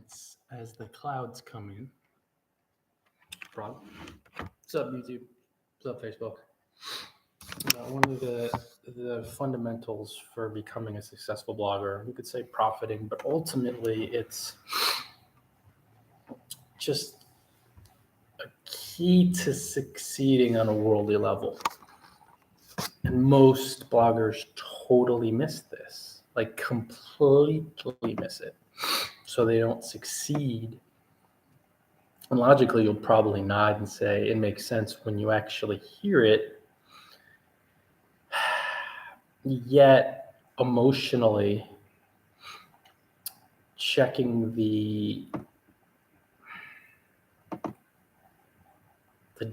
minutes as the clouds come in. Frog. What's up, YouTube? What's up, Facebook? One of the fundamentals for becoming a successful blogger, we could say profiting, but ultimately it's just a key to succeeding on a worldly level. And most bloggers totally miss this, like completely miss it. So they don't succeed. And logically, you'll probably nod and say it makes sense when you actually hear it. Yet, emotionally, checking the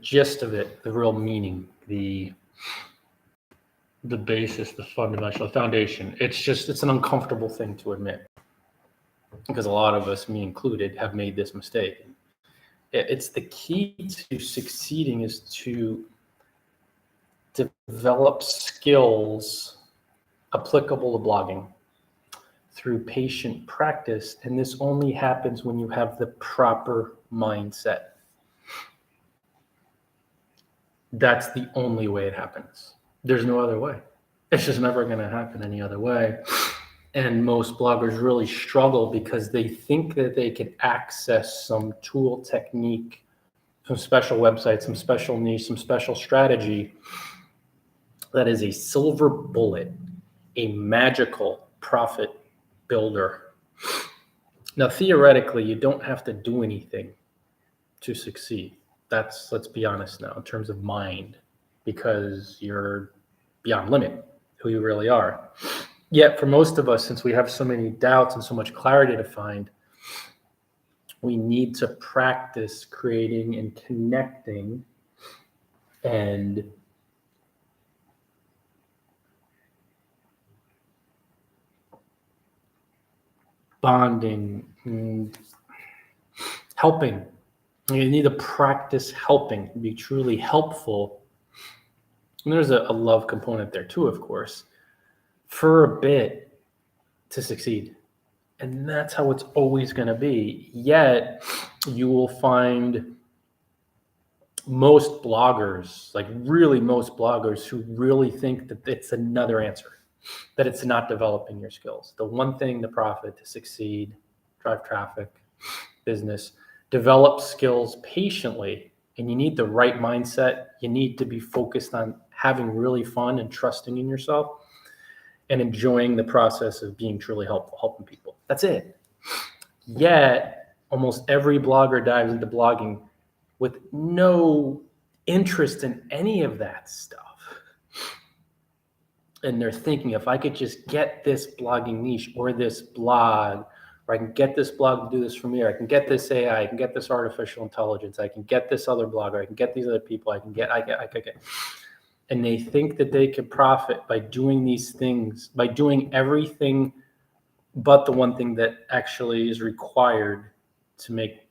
gist of it, the real meaning, the basis, the fundamental, the foundation, it's an uncomfortable thing to admit. Because a lot of us, me included, have made this mistake. It's the key to succeeding is to develop skills applicable to blogging through patient practice. And this only happens when you have the proper mindset. That's the only way it happens. There's no other way. It's just never going to happen any other way. And most bloggers really struggle because they think that they can access some tool, technique, some special website, some special niche, some special strategy that is a silver bullet, a magical profit builder. Now, theoretically, you don't have to do anything to succeed. Let's be honest now, in terms of mind, because you're beyond limit who you really are. Yet for most of us, since we have so many doubts and so much clarity to find, we need to practice creating and connecting and bonding and helping. You need to practice helping, be truly helpful. And there's a love component there too, of course, for a bit to succeed. And that's how it's always going to be. Yet you will find most bloggers, like really most bloggers, who really think that it's another answer, that it's not developing your skills. The one thing to profit, to succeed, drive traffic, business, develop skills patiently. And you need the right mindset. You need to be focused on having really fun and trusting in yourself and enjoying the process of being truly helpful, helping people. That's it. Yet, almost every blogger dives into blogging with no interest in any of that stuff. And they're thinking, if I could just get this blogging niche or this blog, or I can get this blog to do this for me, or I can get this AI, I can get this artificial intelligence, I can get this other blogger, I can get these other people, I can get. And they think that they can profit by doing these things, by doing everything but the one thing that actually is required to make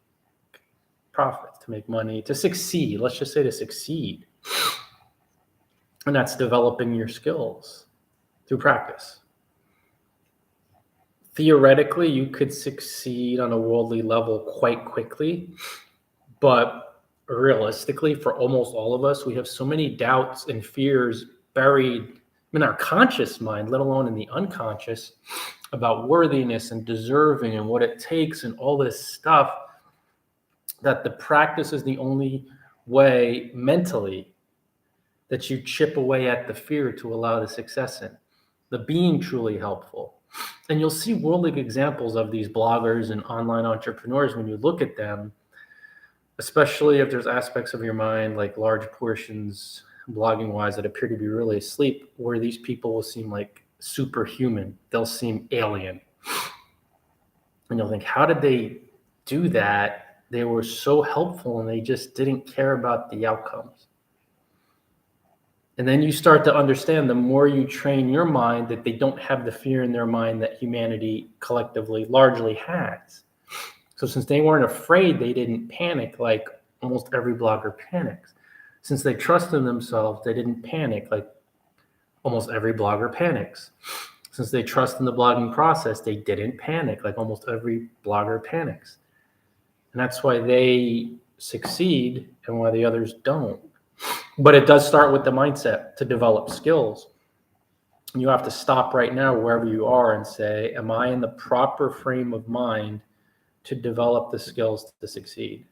profit, to make money, to succeed. Let's just say to succeed. And that's developing your skills through practice. Theoretically, you could succeed on a worldly level quite quickly, but realistically, for almost all of us, we have so many doubts and fears buried in our conscious mind, let alone in the unconscious, about worthiness and deserving and what it takes and all this stuff, that the practice is the only way mentally that you chip away at the fear to allow the success in, the being truly helpful. And you'll see worldly examples of these bloggers and online entrepreneurs when you look at them, especially if there's aspects of your mind, like large portions blogging wise, that appear to be really asleep, where these people will seem like superhuman. They'll seem alien. And you'll think, how did they do that? They were so helpful and they just didn't care about the outcomes. And then you start to understand, the more you train your mind, that they don't have the fear in their mind that humanity collectively largely has. So since they weren't afraid, they didn't panic like almost every blogger panics. Since they trust in themselves, they didn't panic like almost every blogger panics. Since they trust in the blogging process, they didn't panic like almost every blogger panics. And that's why they succeed and why the others don't. But it does start with the mindset to develop skills. You have to stop right now wherever you are and say, am I in the proper frame of mind to develop the skills to succeed?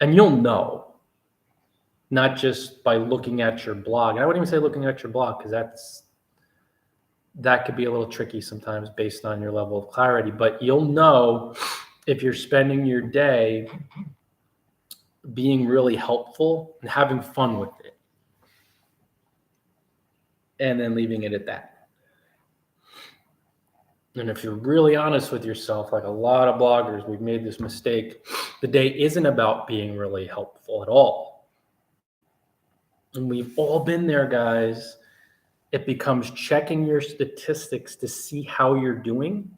And you'll know, not just by looking at your blog. And I wouldn't even say looking at your blog, because that could be a little tricky sometimes based on your level of clarity. But you'll know if you're spending your day being really helpful and having fun with it, and then leaving it at that. And if you're really honest with yourself, like a lot of bloggers, we've made this mistake. The day isn't about being really helpful at all. And we've all been there, guys. It becomes checking your statistics to see how you're doing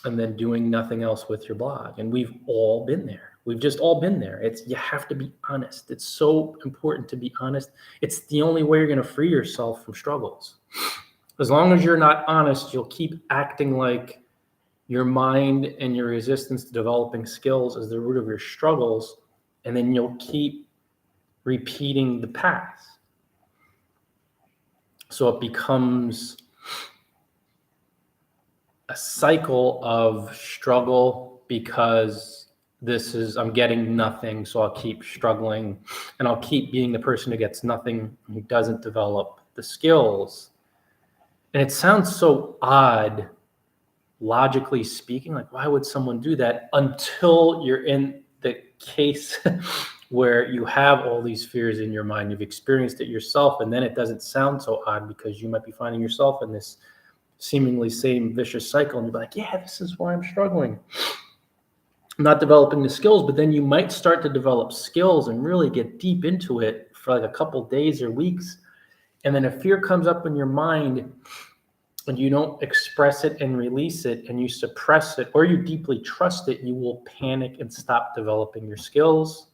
and then doing nothing else with your blog. And we've all been there. We've just all been there. You have to be honest. It's so important to be honest. It's the only way you're going to free yourself from struggles. As long as you're not honest, you'll keep acting like your mind and your resistance to developing skills is the root of your struggles, and then you'll keep repeating the past. So it becomes a cycle of struggle because I'm getting nothing, so I'll keep struggling, and I'll keep being the person who gets nothing, who doesn't develop the skills. And it sounds so odd, logically speaking, like why would someone do that, until you're in the case where you have all these fears in your mind, you've experienced it yourself, and then it doesn't sound so odd because you might be finding yourself in this seemingly same vicious cycle, and you're like, yeah, this is why I'm struggling. I'm not developing the skills, but then you might start to develop skills and really get deep into it for like a couple days or weeks. And then if fear comes up in your mind and you don't express it and release it and you suppress it, or you deeply trust it, you will panic and stop developing your skills.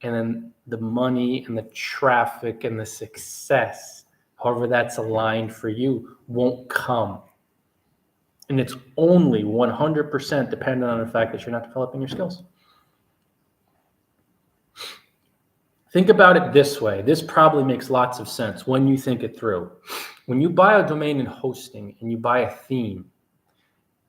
And then the money and the traffic and the success, however that's aligned for you, won't come. And it's only 100% dependent on the fact that you're not developing your skills. Think about it this way. This probably makes lots of sense when you think it through. When you buy a domain and hosting and you buy a theme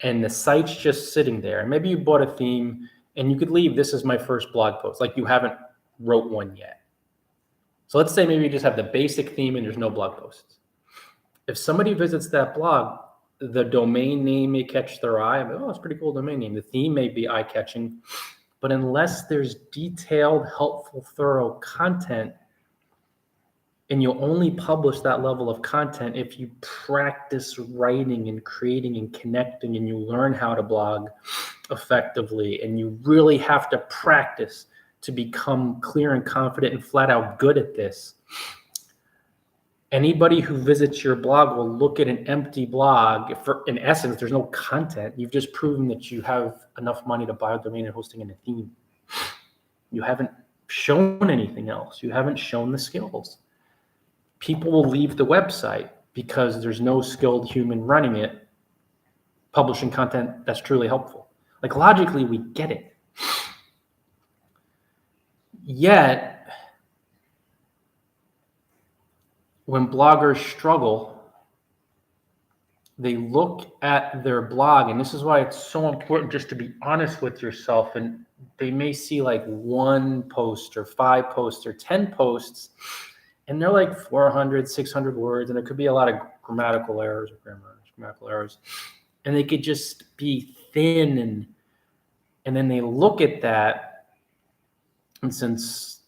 and the site's just sitting there, and maybe you bought a theme and you could leave, this is my first blog post, like you haven't wrote one yet. So let's say maybe you just have the basic theme and there's no blog posts. If somebody visits that blog, the domain name may catch their eye. Oh, it's a pretty cool domain name. The theme may be eye-catching. But unless there's detailed, helpful, thorough content, and you'll only publish that level of content if you practice writing and creating and connecting, and you learn how to blog effectively, and you really have to practice to become clear and confident and flat out good at this. Anybody who visits your blog will look at an empty blog. In essence, there's no content. You've just proven that you have enough money to buy a domain and hosting and a theme. You haven't shown anything else. You haven't shown the skills. People will leave the website because there's no skilled human running it, publishing content that's truly helpful. Like logically, we get it. Yet, when bloggers struggle, they look at their blog, and this is why it's so important just to be honest with yourself. And they may see like 1 post or 5 posts or 10 posts, and they're like 400, 600 words, and it could be a lot of grammatical errors, and they could just be thin. And then they look at that, and since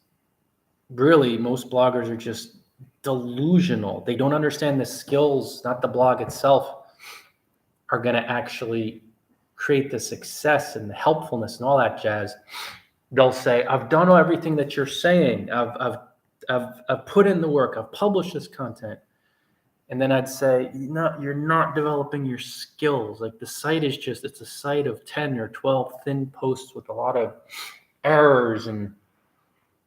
really most bloggers are just delusional, they don't understand the skills, not the blog itself, are going to actually create the success and the helpfulness and all that jazz. They'll say, I've done everything that you're saying. I've put in the work. I've published this content. And then I'd say, you're not developing your skills. Like the site is it's a site of 10 or 12 thin posts with a lot of errors, and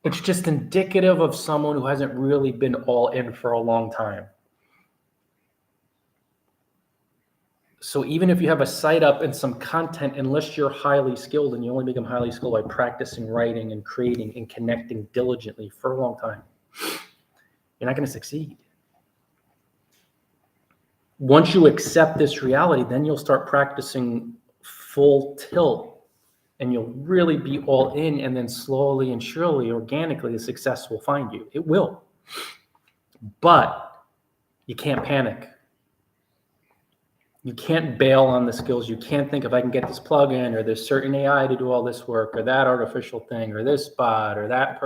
it's just indicative of someone who hasn't really been all in for a long time. So even if you have a site up and some content, unless you're highly skilled, and you only become highly skilled by practicing writing and creating and connecting diligently for a long time, you're not going to succeed. Once you accept this reality, then you'll start practicing full tilt and you'll really be all in, and then slowly and surely, organically, the success will find you. It will. But you can't panic. You can't bail on the skills. You can't think, if I can get this plugin or this certain AI to do all this work or that artificial thing or this bot or that.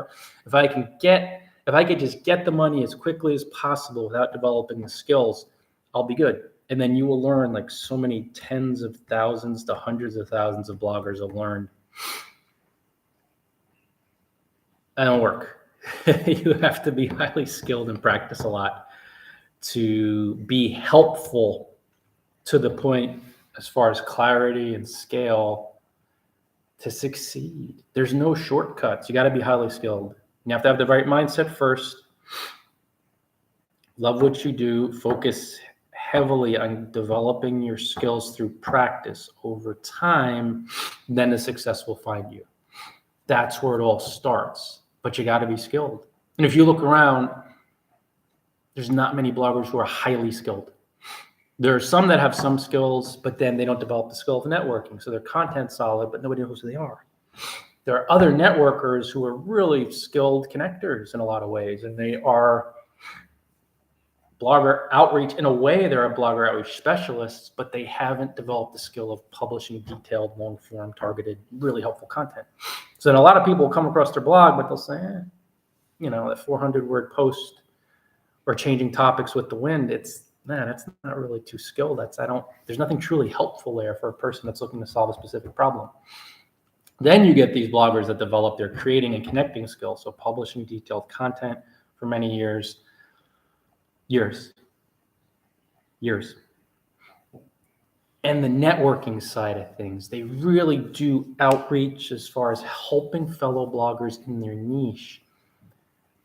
If I could just get the money as quickly as possible without developing the skills, I'll be good. And then you will learn, like so many tens of thousands to hundreds of thousands of bloggers have learned. That don't work. You have to be highly skilled and practice a lot to be helpful to the point, as far as clarity and scale, to succeed. There's no shortcuts. You got to be highly skilled. You have to have the right mindset first. Love what you do. Focus heavily on developing your skills through practice over time. Then the success will find you. That's where it all starts. But you got to be skilled. And if you look around, there's not many bloggers who are highly skilled. There are some that have some skills, but then they don't develop the skill of networking. So their content's solid, but nobody knows who they are. There are other networkers who are really skilled connectors in a lot of ways, and they are blogger outreach. In a way, they're a blogger outreach specialists, but they haven't developed the skill of publishing detailed, long-form, targeted, really helpful content. So then a lot of people come across their blog, but they'll say, that 400-word post or changing topics with the wind, that's not really too skilled. There's nothing truly helpful there for a person that's looking to solve a specific problem. Then you get these bloggers that develop their creating and connecting skills. So publishing detailed content for many years. And the networking side of things, they really do outreach as far as helping fellow bloggers in their niche,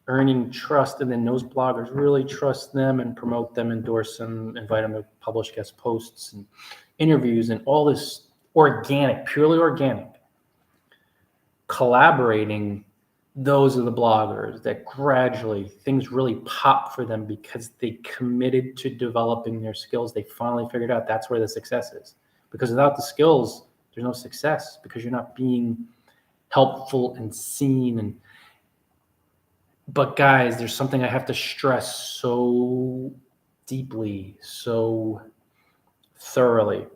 earning trust, and then those bloggers really trust them and promote them, endorse them, invite them to publish guest posts and interviews, and all this purely organic collaborating. Those are the bloggers that gradually things really pop for them because they committed to developing their skills. They finally figured out that's where the success is. Because without the skills, there's no success, because you're not being helpful and seen. But guys, there's something I have to stress so deeply, so thoroughly.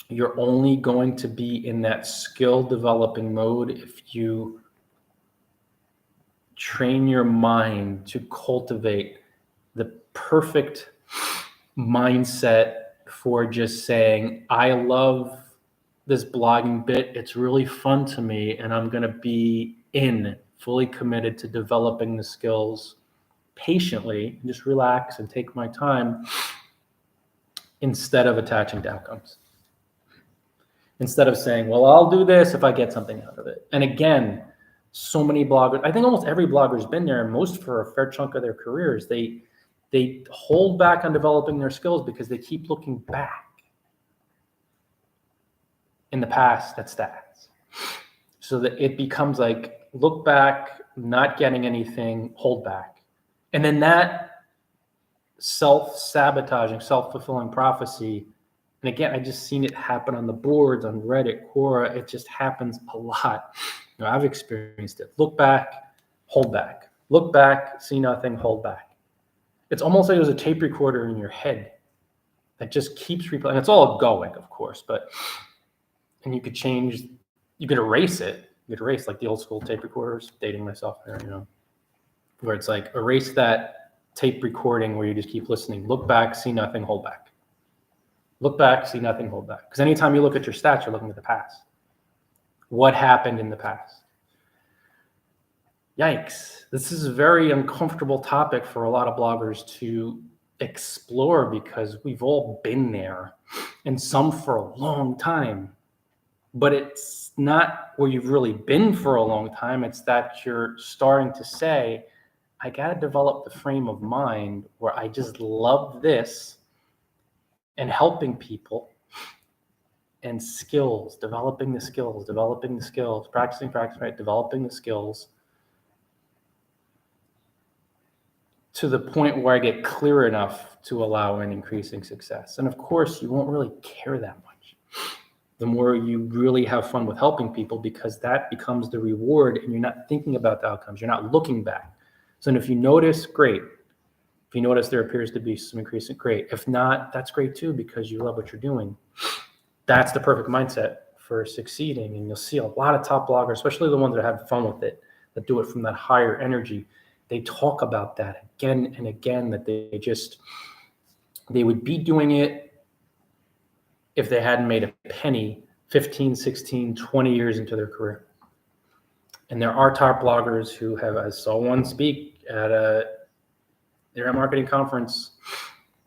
You're only going to be in that skill developing mode if you train your mind to cultivate the perfect mindset for just saying, I love this blogging bit. It's really fun to me, and I'm going to be fully committed to developing the skills patiently, and just relax and take my time instead of attaching to outcomes. Instead of saying, well, I'll do this if I get something out of it. And again, so many bloggers, I think almost every blogger's been there, and most for a fair chunk of their careers, they hold back on developing their skills because they keep looking back in the past at stats. So that it becomes like, look back, not getting anything, hold back. And then that self-sabotaging, self-fulfilling prophecy, and again, I just seen it happen on the boards, on Reddit, Quora, it just happens a lot. I've experienced it. Look back, hold back. Look back, see nothing, hold back. It's almost like there's a tape recorder in your head that just keeps replaying. It's all going, of course, and you could erase it. You could erase like the old school tape recorders, dating myself there, where it's like, erase that tape recording where you just keep listening. Look back, see nothing, hold back. Look back, see nothing, hold back. Because anytime you look at your stats, you're looking at the past. What happened in the past? Yikes. This is a very uncomfortable topic for a lot of bloggers to explore, because we've all been there, and some for a long time. But it's not where you've really been for a long time. It's that you're starting to say, I got to develop the frame of mind where I just love this, and helping people and skills, developing the skills, practicing, right? Developing the skills to the point where I get clear enough to allow an increasing success. And of course, you won't really care that much the more you really have fun with helping people, because that becomes the reward and you're not thinking about the outcomes. You're not looking back. So if you notice, great. If you notice there appears to be some increase, great. If not, that's great too, because you love what you're doing. That's the perfect mindset for succeeding. And you'll see a lot of top bloggers, especially the ones that have fun with it, that do it from that higher energy. They talk about that again and again, that they would be doing it if they hadn't made a penny 15, 16, 20 years into their career. And there are top bloggers who have, I saw one speak at a internet marketing conference,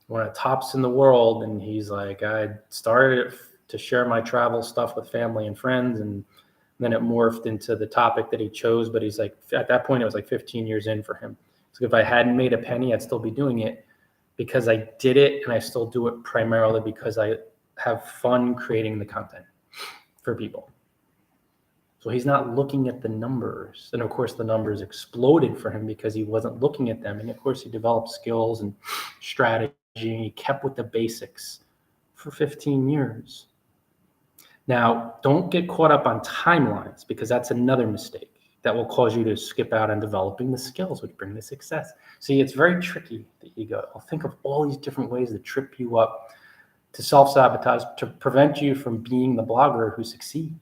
one of the tops in the world. And he's like, I started it to share my travel stuff with family and friends. And then it morphed into the topic that he chose. But he's like, at that point, it was like 15 years in for him. So if I hadn't made a penny, I'd still be doing it because I did it. And I still do it primarily because I have fun creating the content for people. So he's not looking at the numbers. And of course, the numbers exploded for him because he wasn't looking at them. And of course, he developed skills and strategy, and he kept with the basics for 15 years. Now, don't get caught up on timelines, because that's another mistake that will cause you to skip out on developing the skills which bring the success. See, it's very tricky, the ego. I'll think of all these different ways to trip you up, to self-sabotage, to prevent you from being the blogger who succeeds.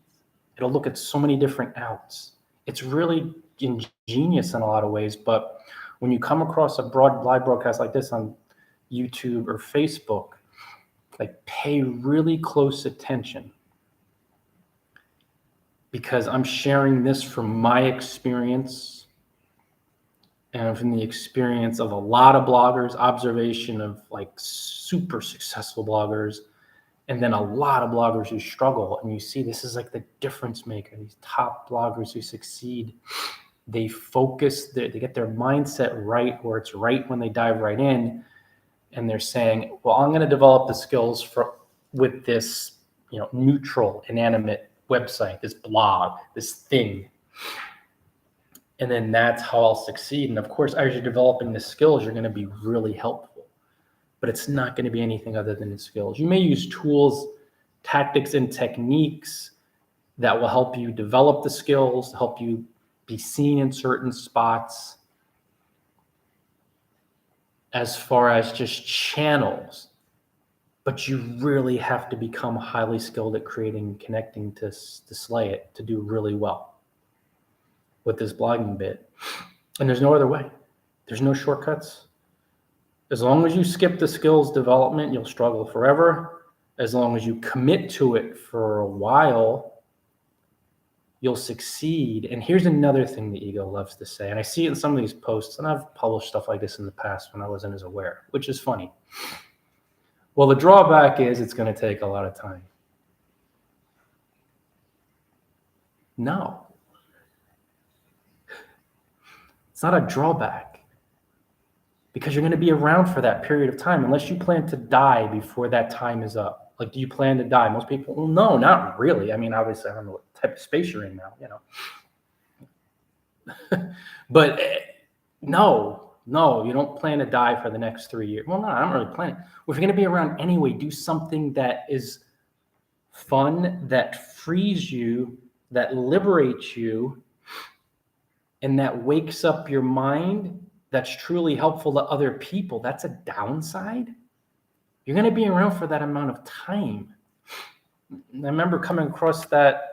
It'll look at so many different outs. It's really ingenious in a lot of ways, but when you come across a broad live broadcast like this on YouTube or Facebook, like, pay really close attention, because I'm sharing this from my experience and from the experience of a lot of bloggers, observation of like super successful bloggers, and then a lot of bloggers who struggle. And you see, this is like the difference maker. These top bloggers who succeed, they focus, they get their mindset right, where it's right when they dive right in. And they're saying, well, I'm going to develop the skills with this, neutral, inanimate website, this blog, this thing. And then that's how I'll succeed. And of course, as you're developing the skills, you're going to be really helpful, but it's not going to be anything other than the skills. You may use tools, tactics, and techniques that will help you develop the skills, help you be seen in certain spots, as far as just channels. But you really have to become highly skilled at creating, connecting to slay it, to do really well with this blogging bit. And there's no other way. There's no shortcuts. As long as you skip the skills development, you'll struggle forever. As long as you commit to it for a while, you'll succeed. And here's another thing the ego loves to say, and I see it in some of these posts, and I've published stuff like this in the past when I wasn't as aware, which is funny. Well, the drawback is it's going to take a lot of time. No. It's not a drawback, because you're going to be around for that period of time, unless you plan to die before that time is up. Like, do you plan to die? Most people, well, no, not really. I mean, obviously, I don't know what type of space you're in now, But no, you don't plan to die for the next 3 years. Well, no, I don't really plan it. Well, if you're going to be around anyway, do something that is fun, that frees you, that liberates you, and that wakes up your mind, that's truly helpful to other people. That's a downside. You're going to be around for that amount of time. I remember coming across that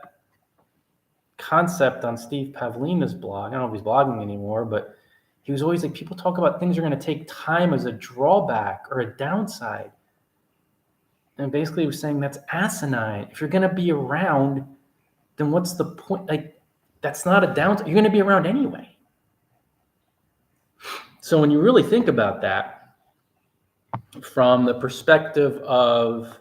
concept on Steve Pavlina's blog. I don't know if he's blogging anymore, but he was always like, people talk about things are going to take time as a drawback or a downside. And basically he was saying that's asinine. If you're going to be around, then what's the point? Like, that's not a downside. You're going to be around anyway. So when you really think about that from the perspective of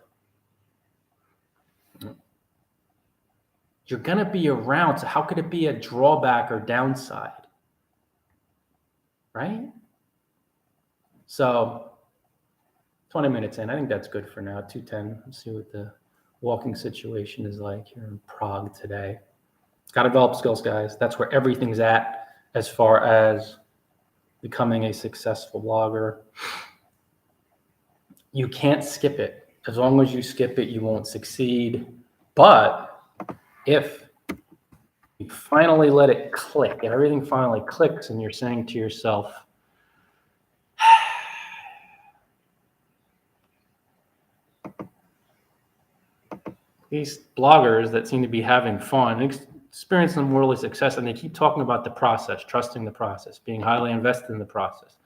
you're going to be around, so how could it be a drawback or downside? Right? So 20 minutes in. I think that's good for now. 2:10. Let's see what the walking situation is like here in Prague today. Got to develop skills, guys. That's where everything's at as far as becoming a successful blogger. You can't skip it. As long as you skip it, you won't succeed. But if you finally let it click, and everything finally clicks, and you're saying to yourself, these bloggers that seem to be having fun, experiencing some worldly success, and they keep talking about the process, trusting the process, being highly invested in the process,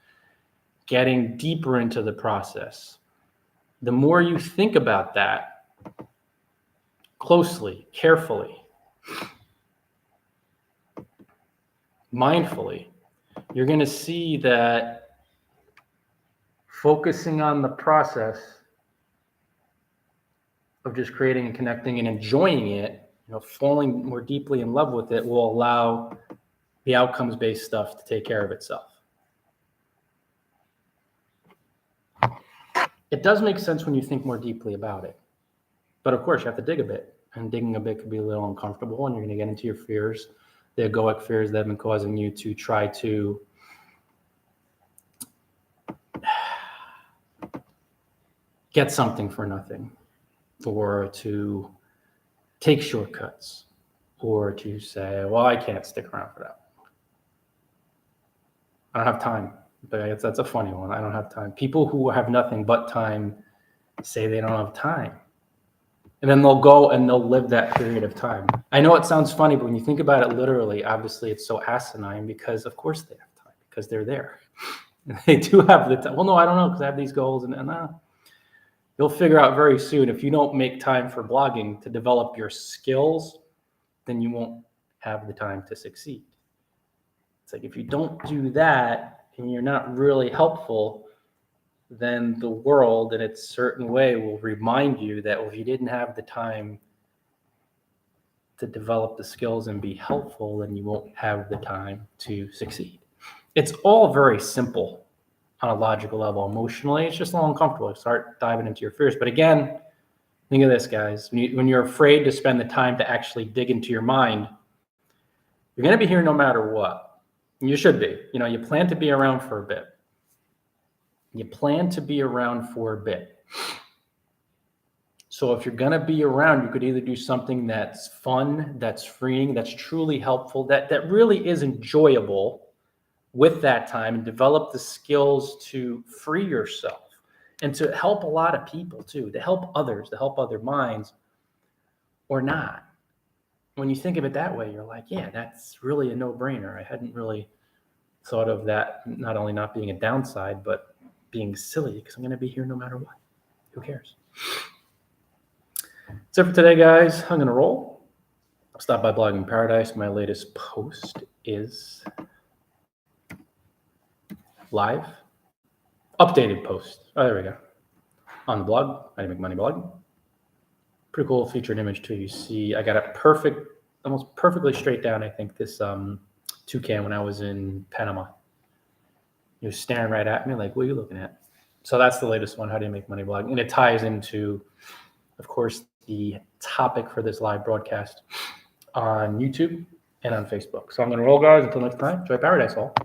getting deeper into the process. The more you think about that closely, carefully, mindfully, you're going to see that focusing on the process of just creating and connecting and enjoying it, falling more deeply in love with it, will allow the outcomes-based stuff to take care of itself. It does make sense when you think more deeply about it. But of course, you have to dig a bit. And digging a bit could be a little uncomfortable, and you're going to get into your fears, the egoic fears that have been causing you to try to get something for nothing, or to take shortcuts, or to say, well, I can't stick around for that. I don't have time. But that's a funny one. I don't have time. People who have nothing but time say they don't have time. And then they'll go and they'll live that period of time. I know it sounds funny, but when you think about it literally, obviously it's so asinine, because of course they have time, because they're there. And they do have the time. Well, no, I don't know, because I have these goals. And you'll figure out very soon, if you don't make time for blogging to develop your skills, then you won't have the time to succeed. It's like, if you don't do that, and you're not really helpful, then the world in its certain way will remind you that, well, if you didn't have the time to develop the skills and be helpful, then you won't have the time to succeed. It's all very simple on a logical level. Emotionally, it's just a little uncomfortable. Start diving into your fears. But again, think of this, guys. When you're afraid to spend the time to actually dig into your mind, you're going to be here no matter what. You should be. You plan to be around for a bit. So if you're going to be around, you could either do something that's fun, that's freeing, that's truly helpful, that really is enjoyable with that time, and develop the skills to free yourself and to help a lot of people too, to help others, to help other minds, or not. When you think of it that way, you're like, yeah, that's really a no-brainer. I hadn't really thought of that, not only not being a downside, but being silly, because I'm going to be here no matter what. Who cares? That's it for today, guys. I'm going to roll. Stop by Blogging Paradise. My latest post is live. Updated post. Oh, there we go. On the blog, How to Make Money Blog. Pretty cool featured image too. You see, I got it perfect, almost perfectly straight down. I think this toucan when I was in Panama. He was staring right at me like, what are you looking at? So that's the latest one, How Do You Make Money Blog. And it ties into, of course, the topic for this live broadcast on YouTube and on Facebook. So I'm going to roll, guys. Until next time, enjoy Paradise all.